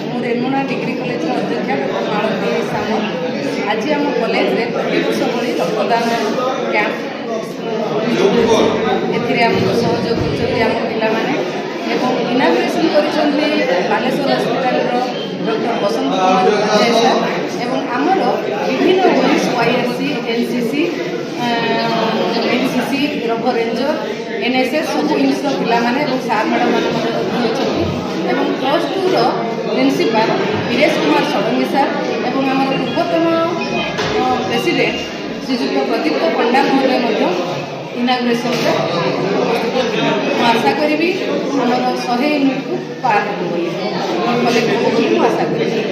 ମୁଁ ରେମୁଣା ଡିଗ୍ରୀ କଲେଜର ଅଧ୍ୟକ୍ଷା ଡକ୍ଟର ମାଳତୀ ସାମଲ। ଆଜି ଆମ କଲେଜରେ ପ୍ରତିବର୍ଷ ଭଳି ରକ୍ତଦାନ କ୍ୟାମ୍ପ ଏଥିରେ ଆମକୁ ସହଯୋଗ କରୁଛନ୍ତି ଆମ ପିଲାମାନେ ଏବଂ ଇନାଗୁରେସନ୍ କରିଛନ୍ତି ବାଲେଶ୍ୱର ହସ୍ପିଟାଲର ଡକ୍ଟର ବସନ୍ତ କୁମାର ଅଜୟ ସାର୍ ଏବଂ ଆମର ବିଭିନ୍ନ ୱିଙ୍ଗସ୍ YSC NCC NCC ରବ ରେଞ୍ଜର NSS ସବୁ ୱିଙ୍ଗସ୍ର ପିଲାମାନେ ଏବଂ ସାର୍ ମ୍ୟାଡ଼ାମମାନେ ମଧ୍ୟ ଅଛନ୍ତି ଏବଂ +2ର ପ୍ରିନ୍ସିପାଲ ବୀରେଶ କୁମାର ଷଡ଼ଙ୍ଗୀ ସାର୍ ଏବଂ ଆମର ପୂର୍ବତନ ପ୍ରେସିଡେଣ୍ଟ ଶ୍ରୀଯୁକ୍ତ ପ୍ରଦୀପ୍ତ ପଣ୍ଡା ମହୋଦୟ ମଧ୍ୟ ଇନାଗୁରେସନ୍ରେ ଉପସ୍ଥିତ ଥିଲେ। ମୁଁ ଆଶା କରିବି ଆମର 100 ୟୁନିଟ୍କୁ ପାର ହେବ ବୋଲି କଲେକ୍ଟ ହେବ ବୋଲି ମୁଁ ଆଶା କରିବି।